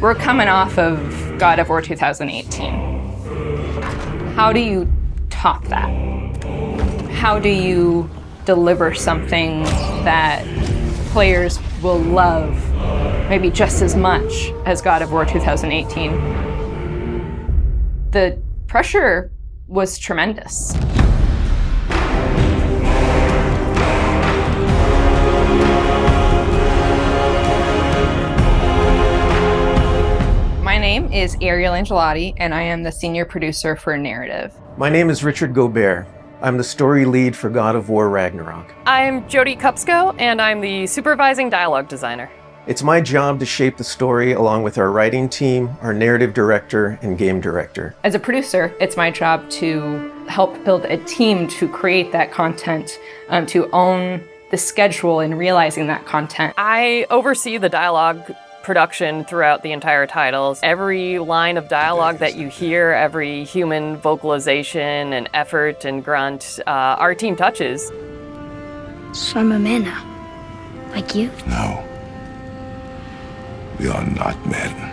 We're coming off of God of War 2018. How do you top that? How do you deliver something that players will love maybe just as much as God of War 2018? The pressure was tremendous. My name is Ariel Angelotti, and I am the senior producer for narrative. My name is Richard Gobert. I'm the story lead for God of War Ragnarok. I'm Jody Kupsko, and I'm the supervising dialogue designer. It's my job to shape the story along with our writing team, our narrative director, and game director. As a producer, it's my job to help build a team to create that content, to own the schedule in realizing that content. I oversee the dialogue production throughout the entire titles. Every line of dialogue that you hear, every human vocalization and effort and grunt, our team touches. So I'm a man now, like you? No. We are not men.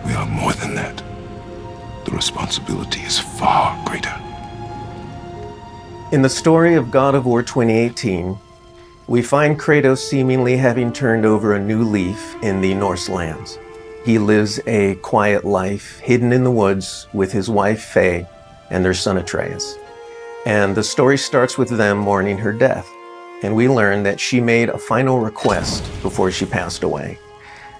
We are more than that. The responsibility is far greater. In the story of God of War 2018, we find Kratos seemingly having turned over a new leaf in the Norse lands. He lives a quiet life, hidden in the woods with his wife Faye and their son Atreus. And the story starts with them mourning her death, and we learn that she made a final request before she passed away.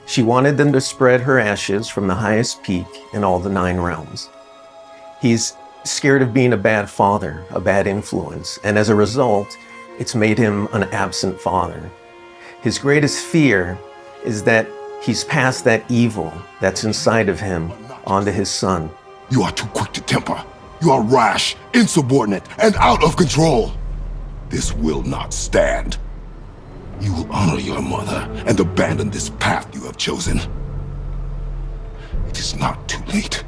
She wanted them to spread her ashes from the highest peak in all the 9 realms. He's scared of being a bad father, a bad influence, and as a result, it's made him an absent father. His greatest fear is that he's passed that evil that's inside of him onto his son. You are too quick to temper. You are rash, insubordinate, and out of control. This will not stand. You will honor your mother and abandon this path you have chosen. It is not too late.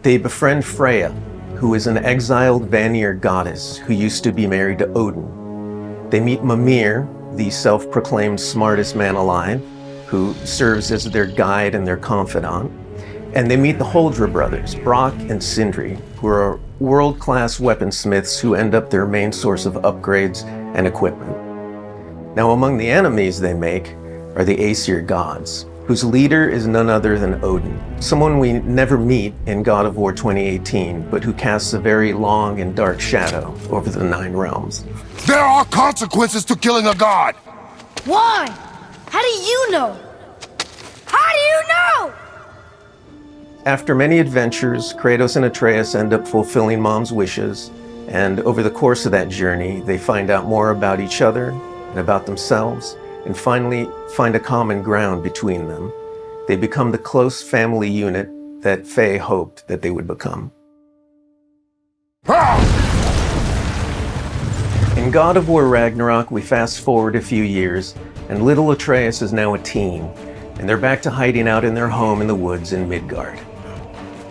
They befriend Freya, who is an exiled Vanir goddess who used to be married to Odin. They meet Mimir, the self-proclaimed smartest man alive, who serves as their guide and their confidant. And they meet the Holdra brothers, Brock and Sindri, who are world-class weaponsmiths who end up their main source of upgrades and equipment. Now, among the enemies they make are the Aesir gods, whose leader is none other than Odin, someone we never meet in God of War 2018, but who casts a very long and dark shadow over the 9 realms. There are consequences to killing a god! Why? How do you know? How do you know? After many adventures, Kratos and Atreus end up fulfilling Mom's wishes, and over the course of that journey, they find out more about each other and about themselves, and finally find a common ground between them. They become the close family unit that Faye hoped that they would become. In God of War Ragnarok, we fast forward a few years, and little Atreus is now a teen, and they're back to hiding out in their home in the woods in Midgard.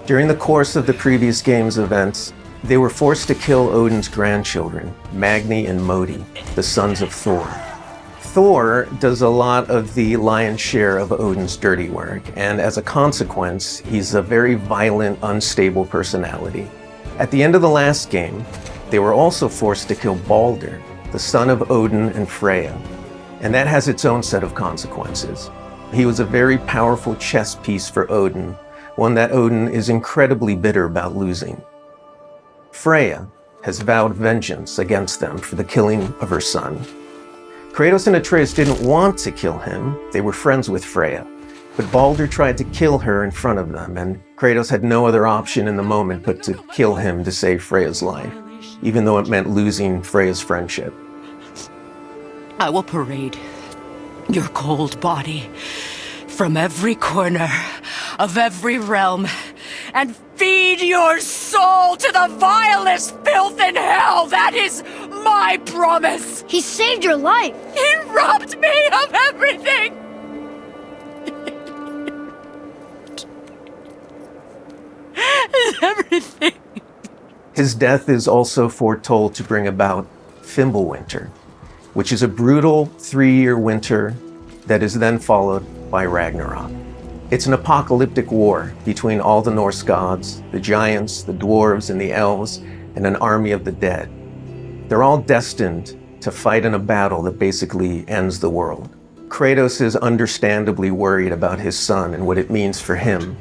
During the course of the previous game's events, they were forced to kill Odin's grandchildren, Magni and Modi, the sons of Thor. Thor does a lot of the lion's share of Odin's dirty work, and as a consequence, he's a very violent, unstable personality. At the end of the last game, they were also forced to kill Baldur, the son of Odin and Freya, and that has its own set of consequences. He was a very powerful chess piece for Odin, one that Odin is incredibly bitter about losing. Freya has vowed vengeance against them for the killing of her son. Kratos and Atreus didn't want to kill him, they were friends with Freya, but Baldur tried to kill her in front of them, and Kratos had no other option in the moment but to kill him to save Freya's life, even though it meant losing Freya's friendship. I will parade your cold body from every corner of every realm and feed your soul to the vilest filth in hell. That is my promise. He saved your life. He robbed me of everything. Everything. His death is also foretold to bring about Fimbulwinter, which is a brutal 3-year winter that is then followed by Ragnarok. It's an apocalyptic war between all the Norse gods, the giants, the dwarves, and the elves, and an army of the dead. They're all destined to fight in a battle that basically ends the world. Kratos is understandably worried about his son and what it means for him.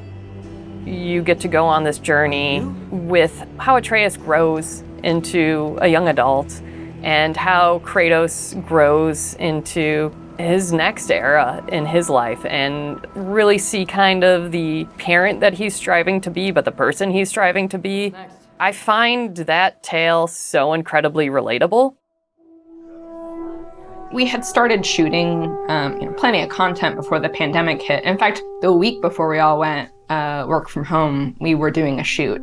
You get to go on this journey with how Atreus grows into a young adult and how Kratos grows into his next era in his life, and really see kind of the parent that he's striving to be, but the person he's striving to be. I find that tale so incredibly relatable. We had started shooting plenty of content before the pandemic hit. In fact, the week before we all went work from home, we were doing a shoot.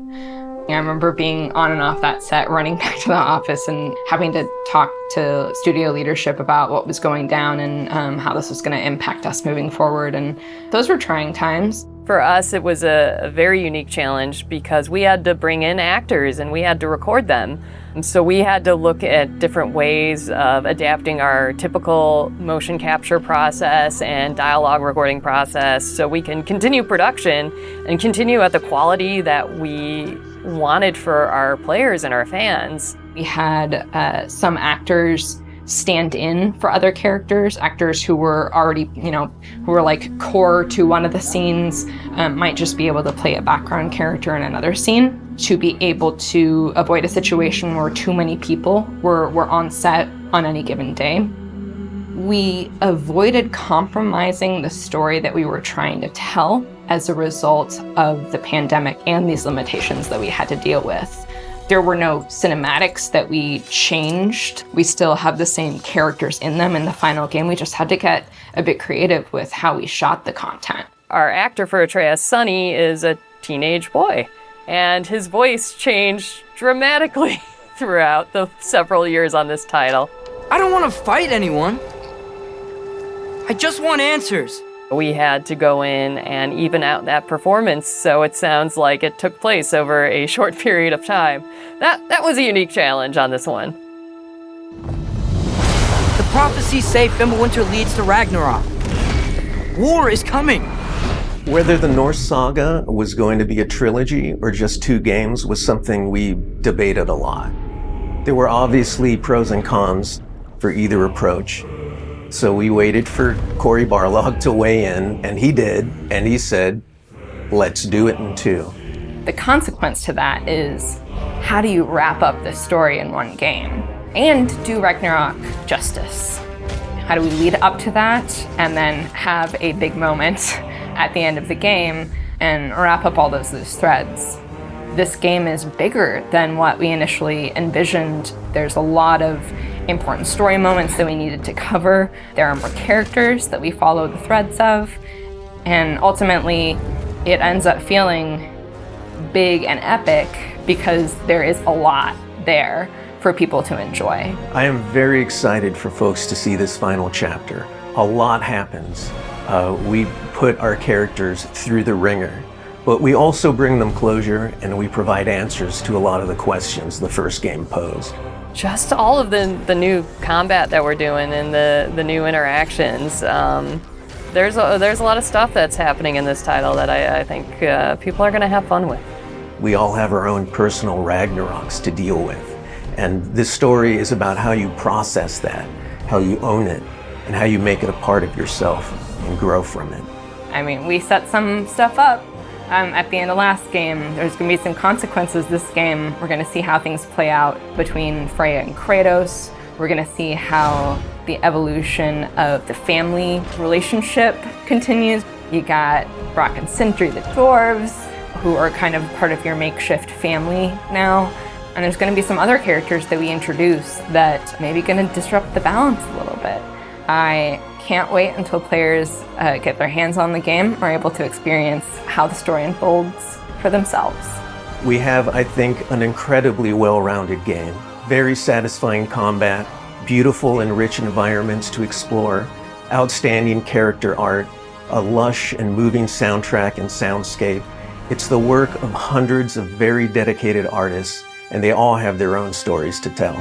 I remember being on and off that set, running back to the office and having to talk to studio leadership about what was going down and how this was going to impact us moving forward. And those were trying times. For us, it was a very unique challenge because we had to bring in actors and we had to record them. And so we had to look at different ways of adapting our typical motion capture process and dialogue recording process so we can continue production and continue at the quality that we wanted for our players and our fans. We had some actors stand in for other characters, actors who were already, who were like core to one of the scenes, might just be able to play a background character in another scene to be able to avoid a situation where too many people were on set on any given day. We avoided compromising the story that we were trying to tell as a result of the pandemic and these limitations that we had to deal with. There were no cinematics that we changed. We still have the same characters in them in the final game. We just had to get a bit creative with how we shot the content. Our actor for Atreus, Sonny, is a teenage boy, and his voice changed dramatically throughout the several years on this title. I don't want to fight anyone. I just want answers. We had to go in and even out that performance so it sounds like it took place over a short period of time. That was a unique challenge on this one. The prophecies say Fimbulwinter leads to Ragnarok. War is coming. Whether the Norse saga was going to be a trilogy or just 2 games was something we debated a lot. There were obviously pros and cons for either approach. So we waited for Cory Barlog to weigh in, and he did, and he said, let's do it in 2. The consequence to that is, how do you wrap up this story in one game and do Ragnarok justice? How do we lead up to that and then have a big moment at the end of the game and wrap up all those loose threads? This game is bigger than what we initially envisioned. There's a lot of important story moments that we needed to cover. There are more characters that we follow the threads of. And ultimately, it ends up feeling big and epic because there is a lot there for people to enjoy. I am very excited for folks to see this final chapter. A lot happens. We put our characters through the ringer, but we also bring them closure and we provide answers to a lot of the questions the first game posed. Just all of the new combat that we're doing and the new interactions. There's a lot of stuff that's happening in this title that I think people are going to have fun with. We all have our own personal Ragnaroks to deal with. And this story is about how you process that, how you own it, and how you make it a part of yourself and grow from it. I mean, we set some stuff up. At the end of last game, there's going to be some consequences this game. We're going to see how things play out between Freya and Kratos. We're going to see how the evolution of the family relationship continues. You got Brock and Sindri, the dwarves, who are kind of part of your makeshift family now. And there's going to be some other characters that we introduce that maybe going to disrupt the balance a little bit. I can't wait until players get their hands on the game, are able to experience how the story unfolds for themselves. We have, I think, an incredibly well-rounded game. Very satisfying combat, beautiful and rich environments to explore, outstanding character art, a lush and moving soundtrack and soundscape. It's the work of hundreds of very dedicated artists, and they all have their own stories to tell.